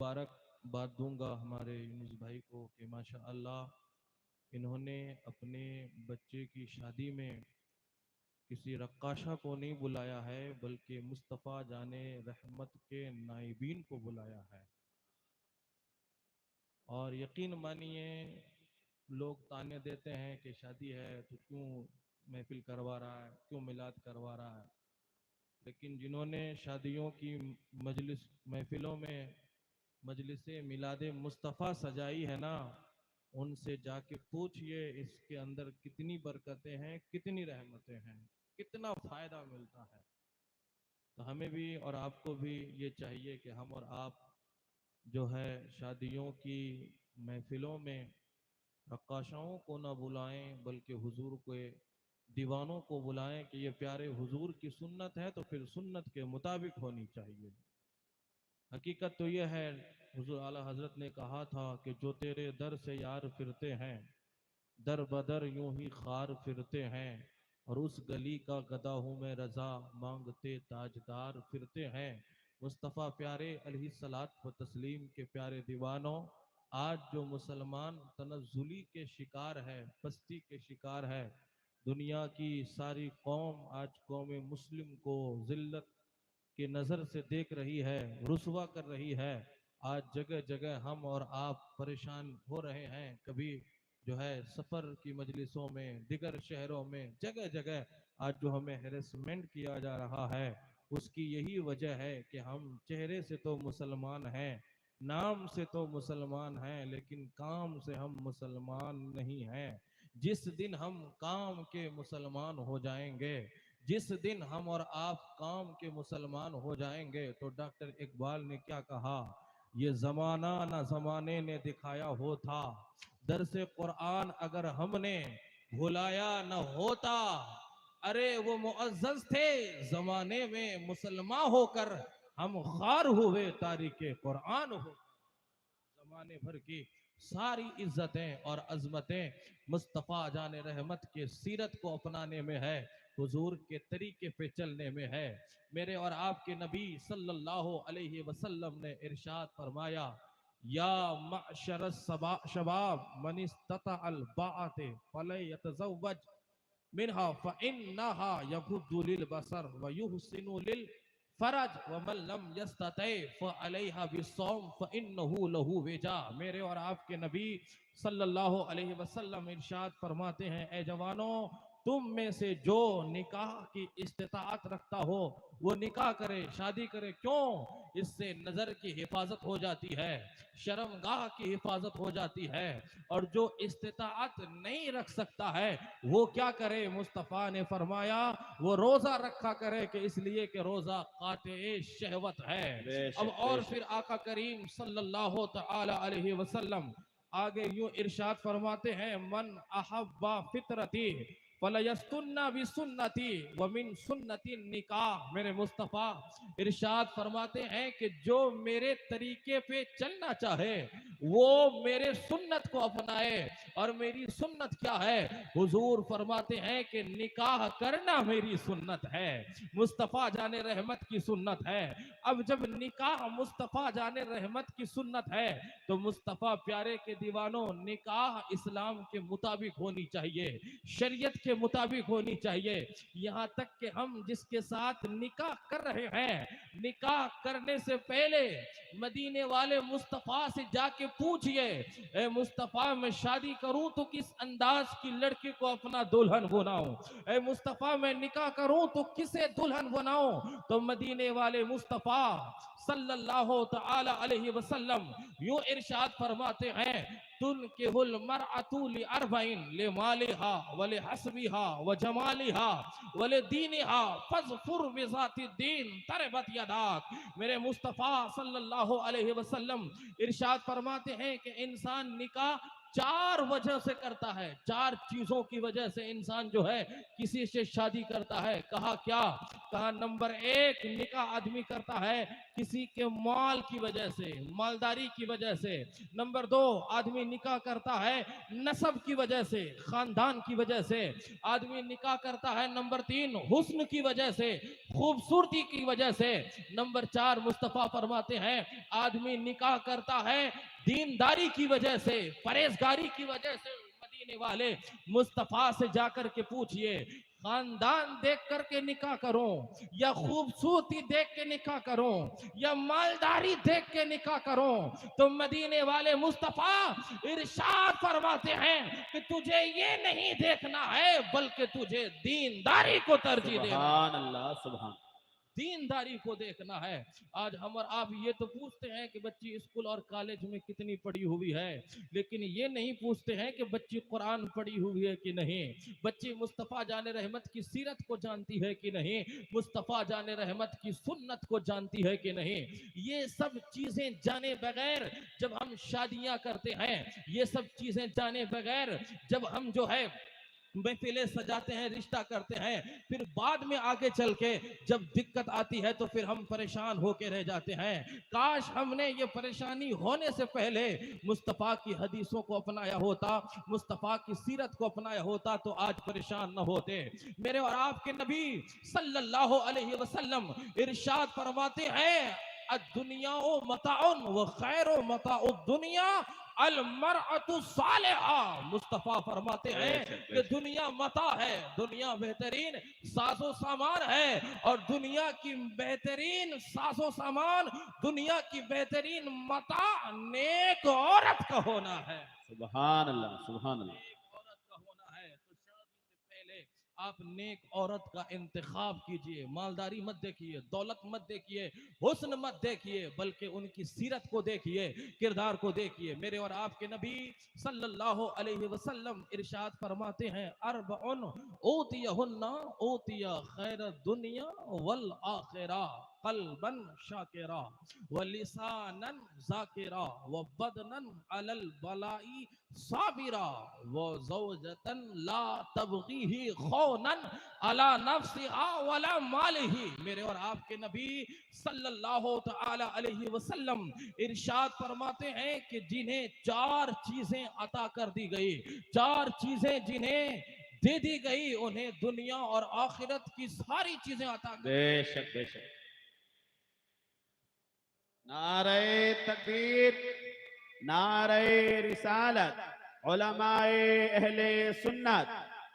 मुबारकबाद दूंगा हमारे यूनुस भाई को कि माशाअल्लाह इन्होंने अपने बच्चे की शादी में किसी रक्काशा को नहीं बुलाया है, बल्कि मुस्तफ़ा जाने रहमत के नाइबीन को बुलाया है। और यकीन मानिए, लोग ताने देते हैं कि शादी है तो क्यों महफिल करवा रहा है, क्यों मिलाद करवा रहा है, लेकिन जिन्होंने शादियों की मजलिस महफिलों में मजलिस मिलाद मुस्तफ़ा सजाई है ना, उनसे जाके पूछिए इसके अंदर कितनी बरकतें हैं, कितनी रहमतें हैं, कितना फायदा मिलता है। तो हमें भी और आपको भी ये चाहिए कि हम और आप जो है शादियों की महफिलों में रक्काशाओं को ना बुलाएं, बल्कि हुजूर के दीवानों को बुलाएं कि ये प्यारे हुजूर की सुन्नत है तो फिर सुन्नत के मुताबिक होनी चाहिए। हकीकत तो यह है, हुजूर आला हजरत ने कहा था कि जो तेरे दर से यार फिरते हैं, दर बदर यूं ही खार फिरते हैं, और उस गली का गदा हूं मैं रजा, मांगते ताजदार फिरते हैं। मुस्तफ़ा प्यारे अलैहिस्सलात व तस्लीम के प्यारे दीवानों, आज जो मुसलमान तनज़्ज़ुली के शिकार है, पस्ती के शिकार है, दुनिया की सारी कौम आज कौम मुस्लिम को जिल्लत की नज़र से देख रही है, रुसवा कर रही है। आज जगह जगह हम और आप परेशान हो रहे हैं, कभी जो है सफ़र की मजलिसों में, दिगर शहरों में, जगह जगह आज जो हमें हेरेसमेंट किया जा रहा है, उसकी यही वजह है कि हम चेहरे से तो मुसलमान हैं, नाम से तो मुसलमान हैं, लेकिन काम से हम मुसलमान नहीं हैं। जिस दिन हम काम के मुसलमान हो जाएंगे, जिस दिन हम और आप काम के मुसलमान हो जाएंगे, तो डॉक्टर इकबाल ने क्या कहा, ये जमाना ना जमाने ने दिखाया होता, दरसे कुरान अगर हमने भुलाया न होता, अरे वो मुअज्जज थे जमाने में मुसलमान होकर, हम खार हुए तारीके कुरान हो। जमाने भर की सारी इज्जतें और अजमतें मुस्तफ़ा जाने रहमत के सीरत को अपनाने में है, हुजूर के तरीके पे चलने में है। मेरे और आपके नबी सल्लल्लाहु अलैहि वसल्लम ने इरशाद फरमाया, या मअशर शबाब मन इस्ततअल बाअते फलयतज़व्वज मिनहा फइन्नहा यगुद्दु लिल बसर व युहसिनु लिल फरज व मन लम यस्ततै फअलैहा बिस्सौम फइन्नहु लहू विजा। मेरे और आपके नबी सल्लल्लाहु अलैहि वसल्लम इरशाद फरमाते हैं, ए जवानों, तुम में से जो निकाह की इस्तिताअत रखता हो वो निकाह करे, शादी करे। क्यों? इससे नजर की हिफाजत हो जाती है, शर्मगाह की हिफाजत हो जाती है। और जो इस्तिताअत नहीं रख सकता है वो क्या करे? मुस्तफ़ा ने फरमाया वो रोजा रखा करे, कि इसलिए कि रोजा काते शहवत है। अब और फिर आका करीम सल्लल्लाहु तआला अलैहि वसल्लम आगे यूं इरशाद फरमाते हैं, मन अहब्बा फितरती फलयस्तुन्ना बिसुन्नती व मिन सुन्नती निकाह। मेरे मुस्तफ़ा इरशाद फरमाते हैं कि जो मेरे तरीके पे चलना चाहे वो मेरे सुन्नत को अपनाए। और मेरी सुन्नत क्या है? हुजूर फरमाते हैं कि निकाह करना मेरी सुन्नत है, मुस्तफ़ा जाने रहमत की सुन्नत है। अब जब निकाह मुस्तफ़ा जाने रहमत की सुन्नत है, तो मुस्तफ़ा प्यारे के दीवानों, निकाह इस्लाम के मुताबिक होनी चाहिए, शरीयत के मुताबिक होनी चाहिए। यहाँ तक कि हम जिसके साथ निकाह कर रहे हैं, निकाह करने से पहले मदीने वाले मुस्तफ़ा से जाके पूछिए, ए मुस्तफ़ा मैं शादी करूं तो किस अंदाज की लड़की को अपना दुल्हन बनाऊं? ए मुस्तफ़ा मैं निकाह करूं तो किसे दुल्हन बनाऊं? तो मदीने वाले मुस्तफ़ा सल्लल्लाहु तआला अलैहि वसल्लम यूं इरशाद फरमाते हैं, तुनकिहुल मरअतु लिअरबईन लिमालिहा व लिहस्बिहा व जमालिहा व लिदीनिहा फज़फुर बिज़ाति दीन तरबत यदाक। मेरे मुस्तफ़ा सल्लल्लाहु अलैहि वसल्लम इरशाद फरमाते हैं कि इंसान निकाह चार वजह से करता है, चार चीजों की वजह से इंसान जो है किसी से शादी करता है। कहा क्या? कहा नंबर एक, निकाह आदमी करता है किसी के माल की वजह से, मालदारी की वजह से। नंबर 2, आदमी निकाह करता है नसब की वजह से, खानदान की वजह से। आदमी निकाह करता है नंबर 3, हुस्न की वजह से, खूबसूरती की वजह से। नंबर 4, मुस्तफा फरमाते हैं आदमी निकाह करता है दीनदारी की वजह से, परहेजगारी की वजह से। मदीने वाले मुस्तफा से जाकर के पूछिए, खानदान देख करके निकाह करूं या खूबसूरती देख के निकाह करूं या मालदारी देख के निकाह करूं, तो मदीने वाले मुस्तफा इरशाद फरमाते हैं कि तुझे ये नहीं देखना है बल्कि तुझे दीनदारी को तरजीह देना। सुभान अल्लाह, सुभान। दीनदारी को देखना है। आज हम और आप ये तो पूछते हैं कि बच्ची स्कूल और कॉलेज में कितनी पढ़ी हुई है, लेकिन ये नहीं पूछते हैं कि बच्ची कुरान पढ़ी हुई है कि नहीं, बच्ची मुस्तफ़ा जाने रहमत की सीरत को जानती है कि नहीं, मुस्तफ़ा जाने रहमत की सुन्नत को जानती है कि नहीं। ये सब चीजें जाने बगैर जब हम शादियां करते हैं, ये सब चीजें जाने बगैर जब हम जो है महफिलें सजाते हैं, रिश्ता करते हैं, फिर बाद में आगे चल के जब दिक्कत आती है तो फिर हम परेशान होके रह जाते हैं। काश हमने ये परेशानी होने से पहले मुस्तफ़ा की हदीसों को अपनाया होता, मुस्तफ़ा की सीरत को अपनाया होता, तो आज परेशान न होते। मेरे और आपके नबी सल्लल्लाहु अलैहि वसल्लम इरशाद फरमाते हैं, दुनिया मताउन व खैरो मताउ दुनिया अल मरअतु सालिहा। मुस्तफा फरमाते हैं कि दुनिया मता है, दुनिया बेहतरीन साजो सामान है, और दुनिया की बेहतरीन साजो सामान, दुनिया की बेहतरीन मता नेक औरत का होना है। सुभान अल्लाह, सुभान अल्लाह। औरत का होना है। तो शादी से पहले आप नेक औरत का इंतखाब कीजिए। मालदारी मत देखिए, दौलत मत देखिए, हुस्न मत देखिए, बल्कि उनकी सीरत को देखिए, किरदार को देखिए। मेरे और आपके नबी सल्लल्लाहु अलैहि वसल्लम इरशाद फरमाते हैं, अरबउन ऊतियहुन्ना ऊतिया खैर दुनिया वल आखिरा, कल्बन शाकिरा व लिसानन जाकिरा व बदनन अलल बलाई साबिरा व ज़ौजतन ला तबगीही खौनन अला नफ्सिहा वला मालिही। मेरे और आपके नबी सल्लल्लाहु तआला अलैहि वसल्लम इरशाद फरमाते हैं कि जिन्हें 4 चीजें अता कर दी गई, 4 चीजें जिन्हें दे दी गई, उन्हें दुनिया और आखिरत की सारी चीजें अता कर। बेशक बेशक। नारे तकबीर, नारे रिसालत, उलमाए अहले सुन्नत,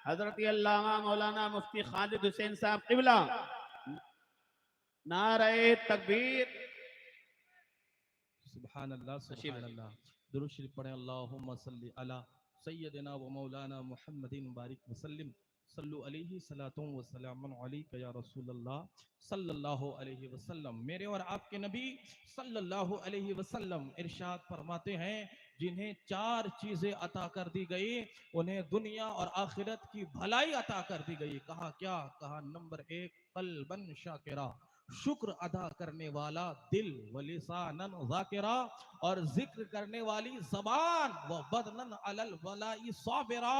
हजरत अल्लामा मौलाना मुफ्ती खालिद हुसैन साहब क़िबला, नारे तकबीर। सुभान अल्लाह, सुभान अल्लाह। दुरूद शरीफ पढ़ें, अल्लाहुम्मा सल्ली अला सय्यदिना व मौलाना मुहम्मदिन बारिक वसल्लिम सल्लु अलैहि सलातुम व सलामुन अलैका या रसूलल्लाह सल्लल्लाहु अलैहि वसल्लम। मेरे और आपके नबी सल्लल्लाहु अलैहि वसल्लम इरशाद फरमाते हैं, जिन्हें 4 चीजें अता कर दी गई, उन्हें दुनिया और आखिरत की भलाई अता कर दी गई। कहा क्या? कहा नंबर 1, कल्बन शाकिरा, शुक्र अदा करने वाला दिल, व लिसानन ज़ाकिरा, और जिक्र करने वाली जबान, व बदनन अलल बलाई साबिरा,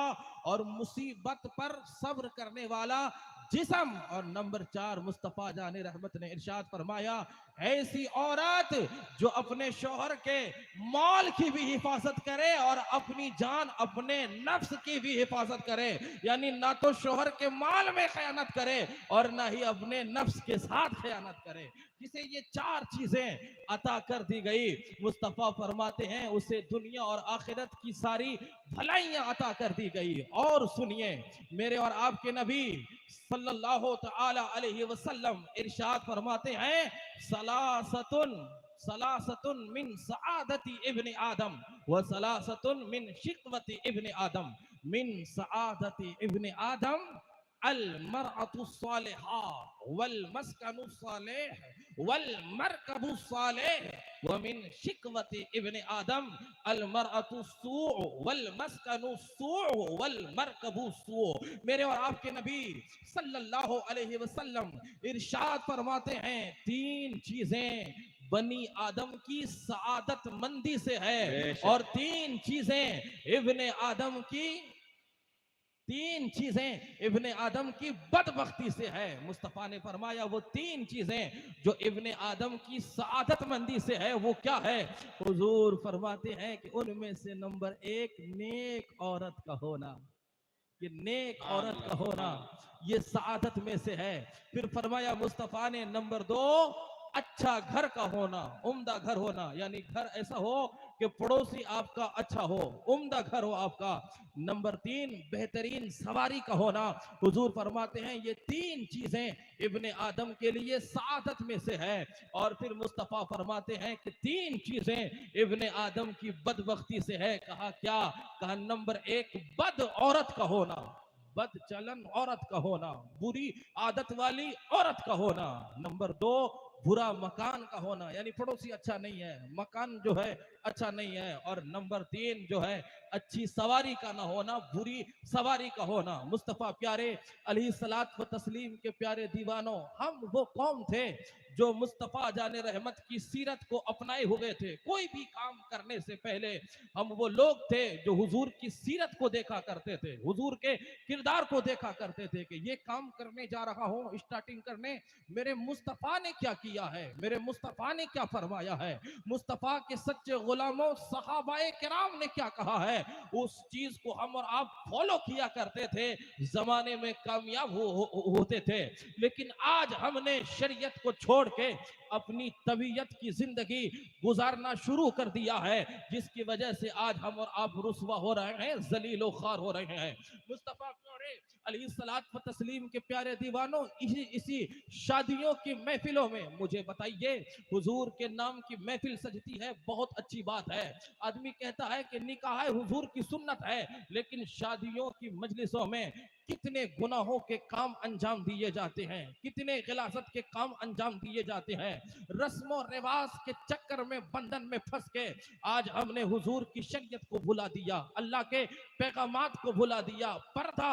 और मुसीबत पर सब्र करने वाला जिस्म। और नंबर 4, मुस्तफ़ा जाने रहमत ने इरशाद फरमाया, ऐसी औरत जो अपने शौहर के माल की भी हिफाजत करे और अपनी जान, अपने नफ्स की भी हिफाजत करे। यानी ना तो शौहर के माल में खयानत करे और ना ही अपने नफ्स के साथ खयानत करे। जिसे ये 4 चीजें अता कर दी गई, मुस्तफ़ा फरमाते हैं उसे दुनिया और आखिरत की सारी भलाइयां अता कर दी गई। और सुनिए, मेरे और आपके नबी सल्लल्लाहु तआला अलैहि वसल्लम इरशाद फरमाते हैं, सलासतुन सलासतुन मिन सआदती इब्न आदम व सलासतुन मिन शिकवती इब्न आदम। मिन सआदती इब्न आदम अल मरअतु सालिहा वल मस्कनु सालिह वल मरकबु सालिह व मिन शिकवती इब्न आदम अल मरअतु सू वल मस्कनु सू वल मरकबु सू। मेरे और आपके नबी सल्लल्लाहु अलैहि वसल्लम इरशाद फरमाते हैं, 3 चीजें बनी आदम की सआदत मंदी से है, और 3 चीजें इब्ने आदम की तीन चीजें इब्ने आदम की बदबख्ती से है। मुस्तफा ने फरमाया वो तीन चीजें जो इब्ने आदम की सआदतमंदी से है वो क्या है? हुजूर फरमाते हैं कि उनमें से नंबर एक, नेक औरत का होना। ये नेक औरत का होना ये सआदत में से है। फिर फरमाया मुस्तफा ने नंबर दो, अच्छा घर का होना, उम्दा घर होना, यानी घर ऐसा हो कि पड़ोसी आपका अच्छा हो, उम्दा घर हो आपका। नंबर तीन, बेहतरीन सवारी का होना। हुजूर फरमाते हैं ये तीन चीजें इब्ने आदम के लिए सआदत में से है। और फिर मुस्तफा फरमाते हैं कि तीन चीजें इब्ने आदम की बदबख्ती से है। कहा क्या? कहा नंबर एक, बद औरत का होना, बद चलन औरत का होना, बुरी आदत वाली औरत का होना। नंबर दो, बुरा मकान का होना, यानी पड़ोसी अच्छा नहीं है, मकान जो है अच्छा नहीं है। और नंबर तीन जो है, अच्छी सवारी का ना होना, बुरी सवारी का होना। मुस्तफा प्यारे अलैहिस्सलात व तस्लीम के प्यारे दीवानों, हम वो कौम थे जो मुस्तफा जाने रहमत की सीरत को अपनाए हुए थे। कोई भी काम करने से पहले हम वो लोग थे जो हुजूर की सीरत को देखा करते थे, हुजूर के किरदार को देखा करते थे कि ये काम करने जा रहा हूं, स्टार्टिंग करने, मेरे मुस्तफा ने क्या किया है, मेरे मुस्तफा ने क्या फरमाया है, मुस्तफा के सच्चे गुलामों सहाबाए किराम ने क्या कहा है। उस चीज को हम और आप फॉलो किया करते थे, जमाने में कामयाब होते थे। लेकिन आज हमने शरीयत को छोड़ के अपनी तबीयत की जिंदगी गुजारना शुरू कर दिया है, जिसकी वजह से आज हम और आप रुसवा हो रहे हैं, जलीलो खार हो रहे हैं। मुस्तफा अलैहिस्सलात व तस्लीम के प्यारे दीवानों, इसी शादियों की महफिलों में मुझे बताइए, हुजूर के नाम की महफिल सजती है, बहुत अच्छी बात है। आदमी कहता है कि निकाह हुजूर की सुन्नत है, लेकिन शादियों की मजलिसों में कितने गुनाहों के काम अंजाम दिए जाते हैं, कितने गिलासत के काम अंजाम दिए जाते हैं। रस्म और रिवाज के चक्कर में, बंधन में फंस के आज हमने हुजूर की शरीयत को भुला दिया, अल्लाह के पैगामात को भुला दिया। पर्दा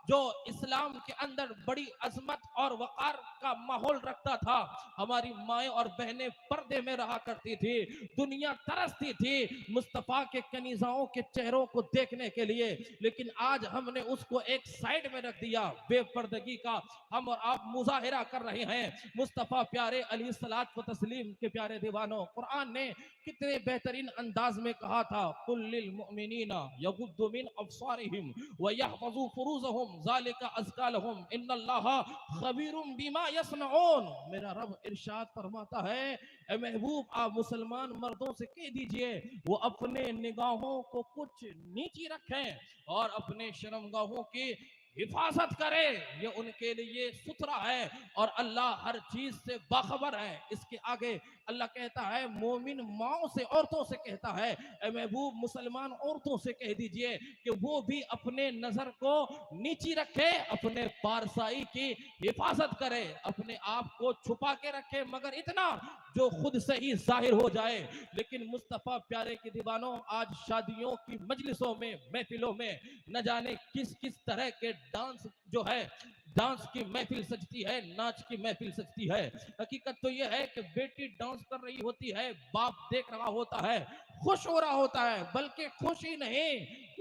जो इस्लाम के अंदर बड़ी अजमत और वकार का माहौल रखता था, हमारी माएं और बहनें पर्दे में रहा करती थी, दुनिया तरसती थी मुस्तफा के कनीजाओं के चेहरों को देखने के लिए। लेकिन आज हमने उसको एक साइड में रख दिया, बेपर्दगी का हम और आप मुजाहिरा कर रहे हैं। मुस्तफा प्यारे अलैहिस्सलात व तस्लीम के प्यारे दीवानों, कुरान ने कितने बेहतरीन अंदाज में कहा था, कुल्लिल मुमिनीना यगुद्दु मिन अब्सारिहिम व यहफज़ू फुरूजहुम ज़ालिका अज़का लहुम इन्नल्लाहा खबीरुम बिमा यसनऊन। मेरा रब इरशाद फरमाता है, ए महबूब आप मुसलमान मर्दों से कह दीजिए वो अपने निगाहों को कुछ नीची रखें और अपने शर्मगाहों की हिफाजत करे, ये उनके लिए सुथरा है और अल्लाह हर चीज से बाखबर है। इसके आगे अल्लाह कहता है, मोमिन माओ से, औरतों से कहता है, ए महबूब मुसलमान औरतों से कह दीजिए कि वो भी अपने नजर को नीची रखे, अपने पारसाई की हिफाजत करे, अपने आप को छुपा के रखे, मगर इतना जो खुद से ही जाहिर हो जाए। लेकिन मुस्तफा प्यारे के दीवानों, आज शादियों की मजलिसों में, महफिलों में न जाने किस किस तरह के डांस जो है, डांस की महफिल सजती है, नाच की महफिल सजती है। हकीकत तो यह है कि बेटी डांस कर रही होती है, बाप देख रहा होता है, खुश हो रहा होता है, बल्कि खुशी नहीं,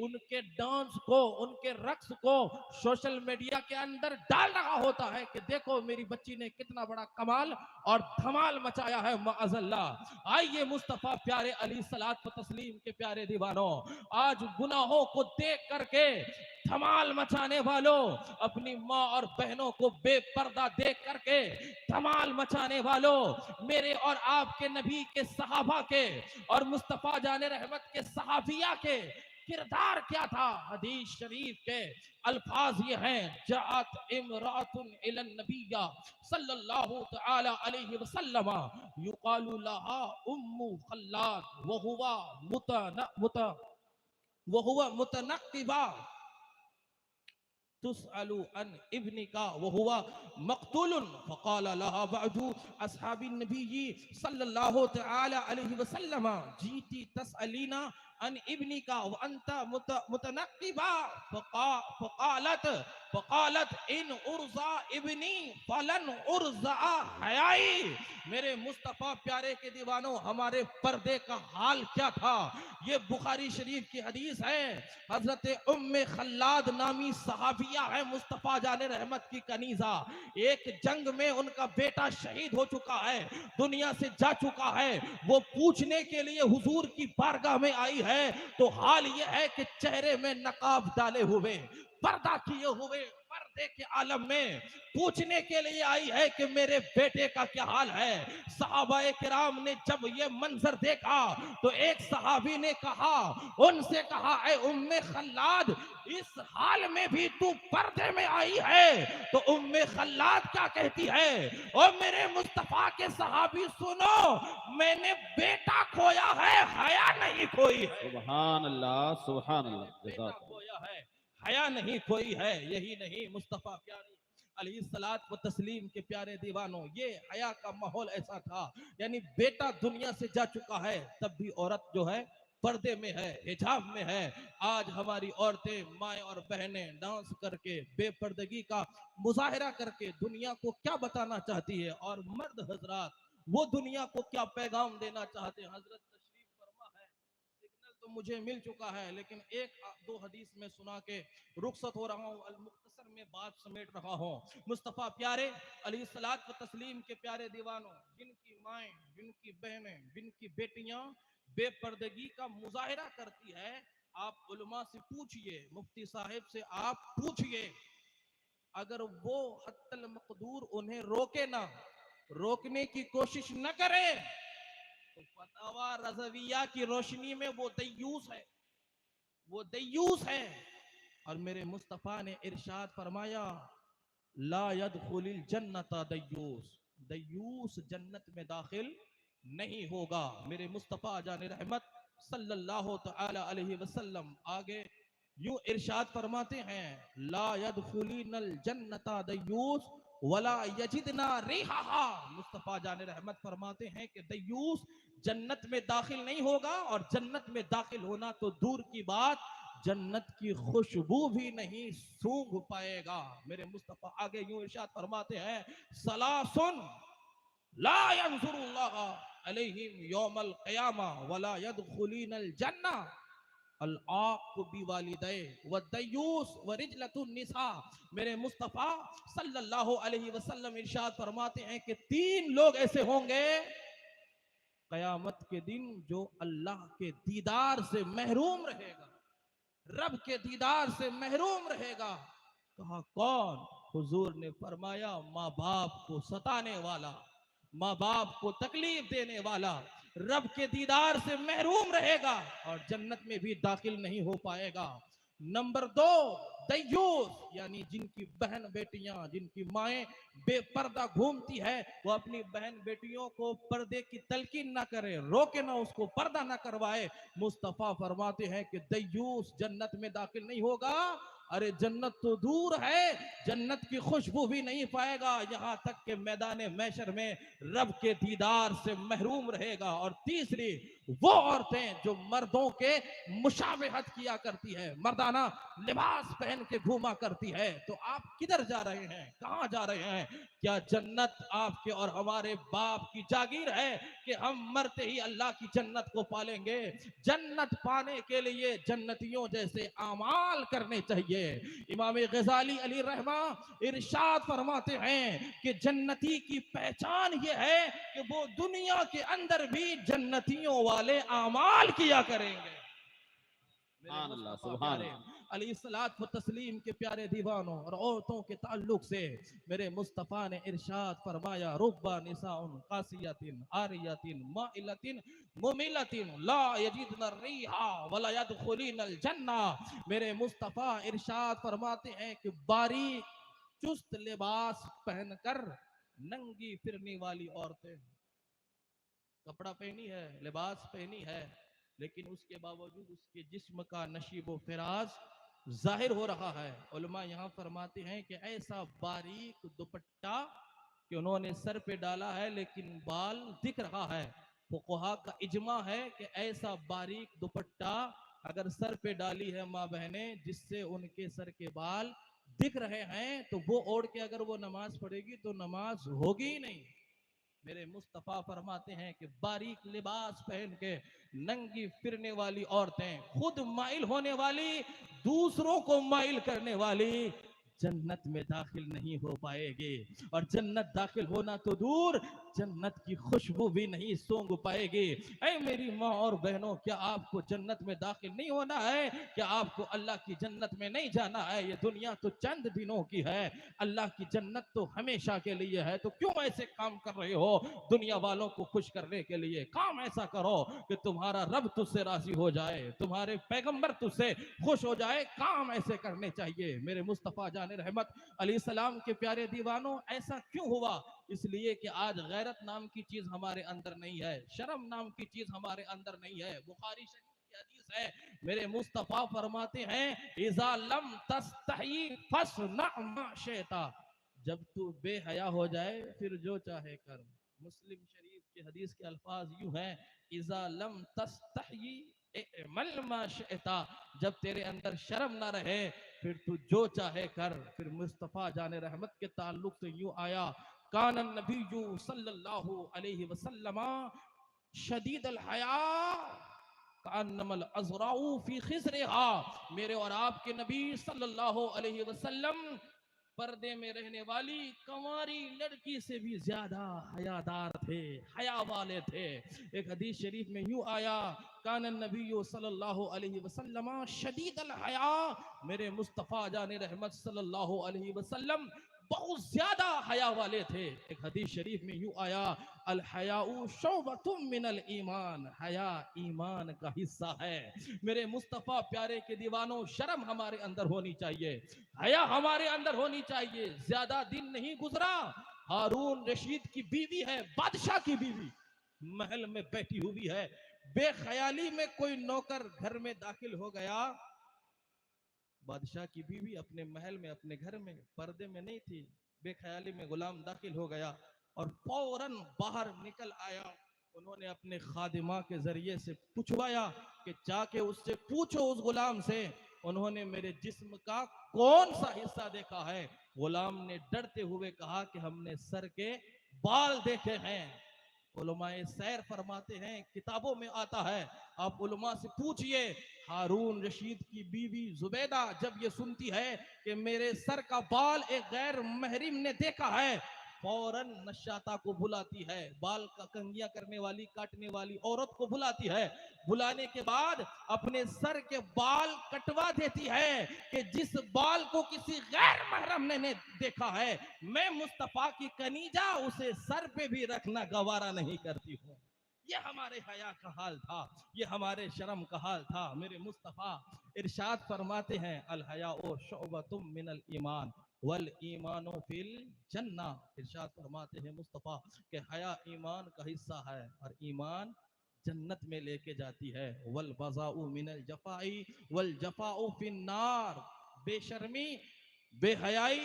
उनके डांस को, उनके रक्स को सोशल मीडिया के अंदर डाल रहा होता है कि देखो मेरी बच्ची ने कितना बड़ा कमाल और धमाल मचाया है, माअज़ल्लाह। आइए मुस्तफा प्यारे अलैहिस्सलात व तस्लीम के प्यारे दीवानों, आज गुनाहों को देख करके धमाल मचाने वालों, अपनी माँ और बहनों को बेपर्दा देख करके धमाल मचाने वालों, मेरे और आपके नबी के सहाबा के और मुस्तफा जाने रहमत के सहाबिया के किरदार क्या था। हदीस शरीफ के अल्फाज ये हैं, जात इमरातुन इलन नबिया सल्लल्लाहु तआला अलैहि वसल्लम युकालु लहा उम्मु खल्लाद वहुवा मुतनक्किबा तुसअलु अन इब्निका वहुवा मक्तूलुन फक़ाल लहा बअदु अस्हाबी नबी सल्लल्लाहु तआला अलैहि वसल्लम जीती तसअलीना अन इब्नी का व अंता मुतनक्किबा फकालत फकालत इन उर्जा इब्नी फलन उर्जा हयाई। मेरे मुस्तफ़ा प्यारे के दीवानों, हमारे पर्दे का हाल क्या था? ये बुखारी शरीफ की हदीस है। हजरत उम्मे खल्लाद नामी सहाबिया है, मुस्तफ़ा जाने रहमत की कनीजा। एक जंग में उनका बेटा शहीद हो चुका है, दुनिया से जा चुका है। वो पूछने के लिए हुजूर की बारगाह में आई है, तो हाल ये है कि चेहरे में नकाब डाले हुए, पर्दा किए हुए, पर्दे के आलम में पूछने के लिए आई है कि मेरे बेटे का क्या हाल है। सहाबाए किराम ने जब ये मंजर देखा तो एक सहाबी ने कहा, उनसे कहा, ऐ उम्मे खल्लाद, इस हाल में भी तू पर्दे में आई है? तो उम्मे खल्लाद क्या कहती है, और मेरे मुस्तफा के सहाबी सुनो, मैंने बेटा खोया है, हया नहीं खोई है। सुभान अल्लाह, सुभान अल्लाह। बेटा जज़ाक खोया है, हया नहीं खोई है। यही नहीं, मुस्तफा प्यारे अलैहिस्सलात व तस्लीम के प्यारे दीवानों, ये हया का माहौल ऐसा था, यानी बेटा दुनिया से जा चुका है, तब भी औरत जो है पर्दे में है, हिजाब में है। आज हमारी औरतें, माएँ और बहनें डांस करके, बेपर्दगी का मुजाहिरा करके दुनिया को क्या बताना चाहती है, और मर्द हजरात वो दुनिया को क्या पैगाम देना चाहते हैं। हजरत तशरीफ फरमा है, सिग्नल तो मुझे मिल चुका है, लेकिन एक दो हदीस में सुना के रुखसत हो रहा हूँ, अल मुख्तसर में बात समेट रहा हूँ। मुस्तफ़ा प्यारे अलैहिस्सलात व तस्लीम के प्यारे दीवानों, जिनकी माएँ, जिनकी बहनें, जिनकी बेटियां बेपर्दगी का मुजाहिरा करती है, आप उलमा से पूछिए, मुफ्ती साहिब से आप पूछिए, अगर वो हत्तल मकदूर उन्हें रोके ना, रोकने की कोशिश न करे, तो फतवा रज़विया की रोशनी में वो दय्यूस है, वो दय्यूस है। और मेरे मुस्तफ़ा ने इरशाद फरमाया, ला यदखुलिल जन्नता दय्यूस, दय्यूस जन्नत में दाखिल नहीं होगा। मेरे मुस्तफ़ा जाने रहमत सल्लल्लाहु तआला अलैहि वसल्लम आगे यूं इरशाद फरमाते हैं, ला यदखुलिनल जन्नता दय्यूस वला यजिदना रिहाहा। मुस्तफ़ा जाने रहमत फरमाते हैं कि दय्यूस जन्नत में दाखिल नहीं होगा, और जन्नत में दाखिल होना तो दूर की बात, जन्नत की खुशबू भी नहीं सूंघ पाएगा। मेरे मुस्तफ़ा आगे यूं इरशाद फरमाते हैं, सलासुन ला यंजुरुल्लाह अलैहिम यौमल क़ियामा वला यदखुलीनल जन्ना अल आक़ बिवालिदै व दय्यूस व रिजलतुन निसा। मेरे मुस्तफ़ा सल्लल्लाहु अलैहि वसल्लम इरशाद फरमाते हैं कि तीन लोग ऐसे होंगे क़यामत के दिन जो अल्लाह के दीदार से महरूम रहेगा, रब के दीदार से महरूम रहेगा। कहा कौन? हुजूर ने फरमाया, माँ बाप को सताने वाला, माँ बाप को तकलीफ देने वाला, रब के दीदार से महरूम रहेगा और जन्नत में भी दाखिल नहीं हो पाएगा। नंबर दो, दय्यूस, यानी जिनकी बहन बेटियां, जिनकी माएँ बेपर्दा घूमती है, वो अपनी बहन बेटियों को पर्दे की तलकीन ना करे, रोके ना, उसको पर्दा ना करवाए। मुस्तफ़ा फरमाते हैं कि दय्यूस जन्नत में दाखिल नहीं होगा। अरे जन्नत तो दूर है, जन्नत की खुशबू भी नहीं पाएगा, यहां तक कि मैदान मैशर में रब के दीदार से महरूम रहेगा। और तीसरी, वो औरतें जो मर्दों के मुशाबहत किया करती है, मर्दाना लिबास पहन के घूमा करती है। तो आप किधर जा रहे हैं, कहां जा रहे हैं? क्या जन्नत आपके और हमारे बाप की जागीर है कि हम मरते ही अल्लाह की जन्नत को पालेंगे? जन्नत पाने के लिए जन्नतियों जैसे आमाल करने चाहिए। इमाम गजाली अली रहमा इरशाद फरमाते हैं कि जन्नती की पहचान ये है कि वो दुनिया के अंदर भी जन्नतियों वाले आमाल किया करेंगे। सुभान अल्लाह, सुभान अल्लाह। अलैहिस्सलात व तस्लीम के प्यारे दीवानों, और औरतों के ताल्लुक से मेरे मुस्तफ़ा ने इरशाद फरमाया, रुब्बा निसाउन कासियतिन आरियतिन माइलतिन मुमिलतिन ला यजिदन रिहा वला यदखुलिनल जन्ना। मेरे मुस्तफ़ा इरशाद फरमाते हैं कि बारीक चुस्त लिबास पहनकर नंगी फिरने वाली औरतें, कपड़ा पहनी है, लिबास पहनी है, लेकिन उसके बावजूद उसके जिस्म का नशीबो फिराज जाहिर हो रहा है। उलमा यहाँ फरमाते हैं कि ऐसा बारीक दुपट्टा कि उन्होंने सर पे डाला है लेकिन बाल दिख रहा है, फुक़हा का इजमा है कि ऐसा बारीक दुपट्टा अगर सर पे डाली है माँ बहनें जिससे उनके सर के बाल दिख रहे हैं, तो वो ओढ़ के अगर वो नमाज पढ़ेगी तो नमाज होगी ही नहीं। मेरे मुस्तफा फरमाते हैं कि बारीक लिबास पहन के नंगी फिरने वाली औरतें, खुद माइल होने वाली, दूसरों को माइल करने वाली, जन्नत में दाखिल नहीं हो पाएगी। और जन्नत दाखिल होना तो दूर, जन्नत की खुशबू भी नहीं सूंघ पाएगी। ऐ मेरी माँ और बहनों, क्या आपको जन्नत में दाखिल नहीं होना है? क्या आपको अल्लाह की जन्नत में नहीं जाना है? ये दुनिया तो चंद दिनों की है, अल्लाह की जन्नत तो हमेशा के लिए है। तो क्यों ऐसे काम कर रहे हो दुनिया वालों को खुश करने के लिए? काम ऐसा करो कि तुम्हारा रब तुझसे राजी हो जाए, तुम्हारे पैगंबर तुझसे खुश हो जाए। काम ऐसे करने चाहिए। मेरे मुस्तफ़ा जाने रहमत अलैहिस्सलाम के प्यारे दीवानों, ऐसा क्यों हुआ? इसलिए कि आज गैरत नाम की चीज हमारे अंदर नहीं है, शर्म नाम की चीज हमारे अंदर नहीं है। बुखारी शरीफ की हदीस है, मेरे मुस्तफा फरमाते हैं, इज़ा लम तस्तही फस्ना मा शिता, जब तू बेहया हो जाए फिर जो चाहे कर। मुस्लिम शरीफ की हदीस के अल्फाज यूं हैं, इज़ा लम तस्तही इअमल मा शिता, जब तेरे अंदर शर्म ना रहे फिर तू जो चाहे कर। फिर मुस्तफा जाने रहमत के ताल्लुक से यूं आया, कान नबी सल्लल्लाहु अलैहि वसल्लम शदीद अल हया कान्नमल अज़राउ फी खिज़रिहा, मेरे और आपके नबी सल्लल्लाहु अलैहि वसल्लम पर्दे में रहने वाली कंवारी लड़की से भी ज्यादा हयादार थे, हया वाले थे। एक हदीस शरीफ में यूं आया, कान नबी सल्लल्लाहु अलैहि वसल्लम शदीद अल हया, मेरे मुस्तफ़ा जाने रहमत सल्लल्लाहु अलैहि वसल्लम बहुत ज्यादा हया वाले थे। एक हदीस शरीफ में यूं आया, अल हयाउ शौबतुम मिनल ईमान, हया ईमान का हिस्सा है। मेरे मुस्तफ़ा प्यारे के दीवानों, शर्म हमारे अंदर होनी चाहिए, हया हमारे अंदर होनी चाहिए। ज्यादा दिन नहीं गुजरा, हारून रशीद की बीवी है, बादशाह की बीवी, महल में बैठी हुई है, बेख्याली में कोई नौकर घर में दाखिल हो गया। बादशाह की बीवी अपने महल में, अपने घर में, पर्दे में नहीं थी, बेख्याली में गुलाम दाखिल हो गया और फौरन बाहर निकल आया। उन्होंने अपने खादिमा के जरिए से पूछवाया कि जाके उससे पूछो, उस गुलाम से, उन्होंने मेरे जिस्म का कौन सा हिस्सा देखा है? गुलाम ने डरते हुए कहा कि हमने सर के बाल देखे हैं। उलमाए सैर फरमाते हैं, किताबों में आता है, आप उलमा से पूछिए। हारून रशीद की बीवी जुबैदा जब ये सुनती है कि मेरे सर का बाल एक गैर महरिम ने देखा है, फौरन नशाता को बुलाती है, बाल का कंगिया करने वाली, काटने वाली औरत को बुलाती है। बुलाने के बाद अपने सर के बाल कटवा देती है कि जिस बाल को किसी गैर महरम ने देखा है, मैं मुस्तफा की कनीजा उसे सर पे भी रखना गवारा नहीं करती हूँ। ये हमारे हया का हाल था, ये हमारे शर्म का हाल था। मेरे मुस्तफा इरशाद फरमाते हैं, अल हया ओ शोबतुम मिनल ईमान वल ईमानो फिल जन्ना। इरशाद फरमाते हैं मुस्तफा कि हया ईमान का हिस्सा है और ईमान जन्नत में लेके जाती है। वल बजाउ मिनल जफाई वल जफाउ फिन नार, बेशर्मी, बेहयाई,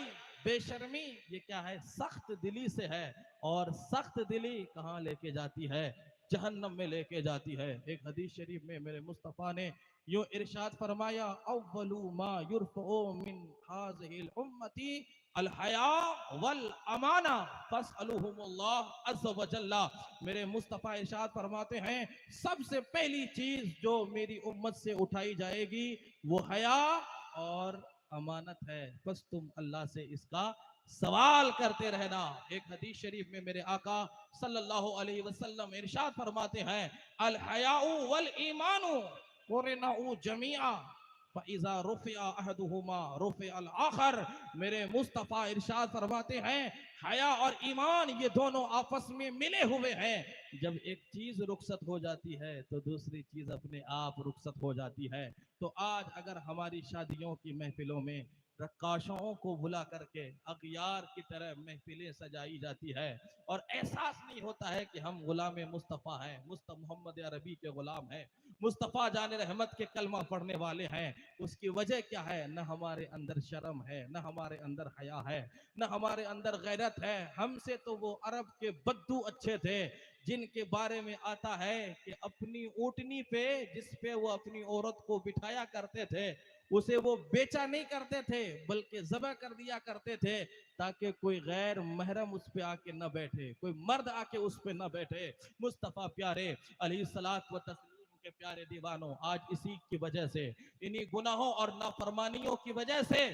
बेशर्मी ये क्या है? सख्त दिली से है, और सख्त दिली कहाँ लेके जाती है? जहन्नम में लेके जाती है। एक हदीस शरीफ में मेरे मुस्तफ़ा ने यूं इरशाद फरमाया, अव्वलु मा युरफउ मिन हाज़िहिल उम्मती अल हया वल अमाना फसअलुहुमुल्लाह अज़्ज़ व जल्ला। मेरे मुस्तफ़ा इरशाद फरमाते हैं, सबसे पहली चीज जो मेरी उम्मत से उठाई जाएगी वो हया और अमानत है, बस तुम अल्लाह से इसका सवाल करते रहना। एक हदीस शरीफ में मेरे आका सल्लल्लाहु अलैहि वसल्लम इरशाद फरमाते हैं, अल हयाउ वल ईमानु कुरनाउ जमीआ फइज़ा रुफ़िआ अहदुहुमा रुफ़िअ अल आखर। मेरे मुस्तफ़ा इरशाद फरमाते हैं, हया और ईमान ये दोनों आपस में मिले हुए हैं। जब एक चीज रुखसत हो जाती है तो दूसरी चीज अपने आप रुखसत हो जाती है। तो आज अगर हमारी शादियों की महफिलों में रक्काशों को बुला करके अगियार की तरह महफिलें सजाई जाती है और एहसास नहीं होता है कि हम गुलाम मुस्तफ़ा हैं, मोहम्मद अरबी के गुलाम हैं, मुस्तफ़ा जाने रहमत के कलमा पढ़ने वाले हैं, उसकी वजह क्या है? न हमारे अंदर शर्म है, न हमारे अंदर हया है, न हमारे अंदर गैरत है। हमसे तो वो अरब के बद्दू अच्छे थे जिनके बारे में आता है कि अपनी ऊँटनी पे जिस पे वो अपनी औरत को बिठाया करते थे, उसे वो बेचा नहीं करते थे बल्कि ज़बह कर दिया करते थे, ताकि कोई गैर महरम उस पे आके न बैठे, कोई मर्द आके उस पे न बैठे। मुस्तफ़ा प्यारे अलैहिस्सलात व तस्लीम के प्यारे दीवानों, आज इसी की वजह से, इन्हीं गुनाहों और नाफरमानियों की वजह से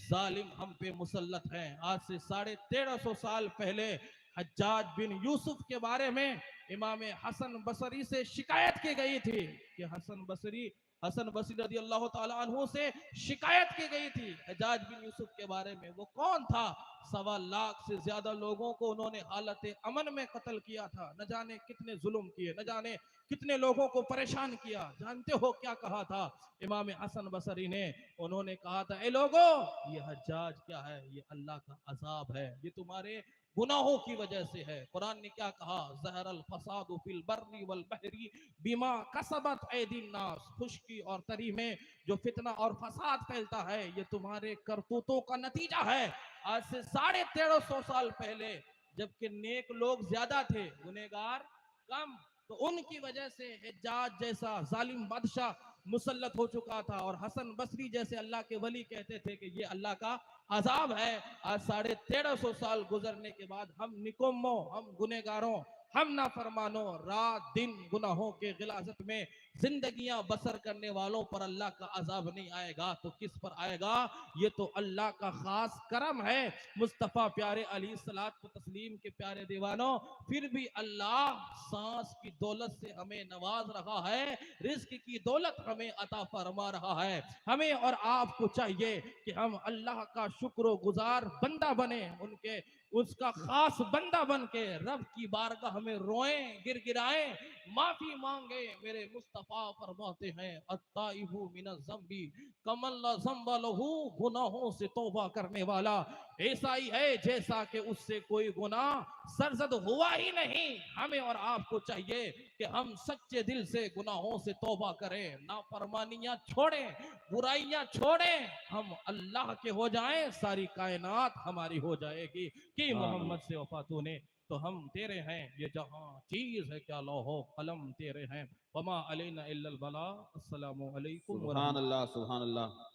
जालिम हम पे मुसल्लत हैं। आज से 1350 साल पहले हज्जाज बिन यूसुफ के बारे में इमाम हसन बसरी से शिकायत की गई थी कि हसन बसरी रजी अल्लाह ताला अन्हु से शिकायत की गई थी हज्जाज बिन यूसुफ के बारे में। वो कौन था? 1.25 लाख से ज्यादा लोगों को उन्होंने हालत अमन में कत्ल किया था, न जाने कितने जुल्म किए, न जाने कितने लोगों को परेशान किया। जानते हो क्या कहा था इमाम हसन बसरी ने? उन्होंने कहा था, ए लोगो, ये हज्जाज क्या है? ये अल्लाह का अजाब है, ये तुम्हारे गुनाहों की वजह से है। कुरान ने क्या कहा? ज़हरल फसादु फिल बर्री वल बहरी बिमा कसबत ऐदीन नास। खुश्की और तरी में जो फितना और फसाद फैलता है, ये तुम्हारे करतूतों का नतीजा है। आज से 1350 साल पहले, जबकि नेक लोग ज्यादा थे, गुनहगार कम, तो उनकी वजह से हज्जाज जैसा जालिम बादशाह मुसल्लत हो चुका था। और हसन बसरी जैसे अल्लाह के वली कहते थे कि ये अल्लाह का अजाब है। आज 1350 साल गुजरने के बाद हम निकम्मों, हम गुनहगारों, हम नाफरमानों, रात दिन गुनाहों के गिलाजत में जिंदगियां बसर करने वालों पर अल्लाह का अजाब नहीं आएगा तो किस पर आएगा? ये तो अल्लाह का खास करम है। मुस्तफ़ा प्यारे अलैहिस्सलात व तस्लीम के प्यारे दीवानों, फिर भी अल्लाह सांस की दौलत से हमें नवाज रहा है, रिज्क की दौलत हमें अता फरमा रहा है। हमें और आपको चाहिए कि हम अल्लाह का शुक्रगुजार बंदा बने, उनके उसका खास बंदा बन के रब की बारगाह में रोएं, गिड़गिड़ाएं, माफी मांगे। मेरे मुस्तफा फरमाते हैं, अत्ताइबु मिनज़ ज़ंबी कमन ला ज़ंबा लहू, गुनाहों से तौबा करने वाला ऐसा ही है जैसा कि उससे कोई गुनाह सरजद हुआ ही नहीं। हमें और आपको चाहिए कि हम सच्चे दिल से गुनाहों से तौबा करें, नाफरमानियां छोड़ें, बुराइयां छोड़ें, हम अल्लाह के हो जाएं, सारी कायनात हमारी हो जाएगी। कि मोहम्मद से वफा तूने, तो हम तेरे हैं, ये जहां चीज है क्या लौहो कलम तेरे हैं, वमा अलैना इल्लल बला। अस्सलामु अलैकुम व सुभान अल्लाह, सुभान अल्लाह।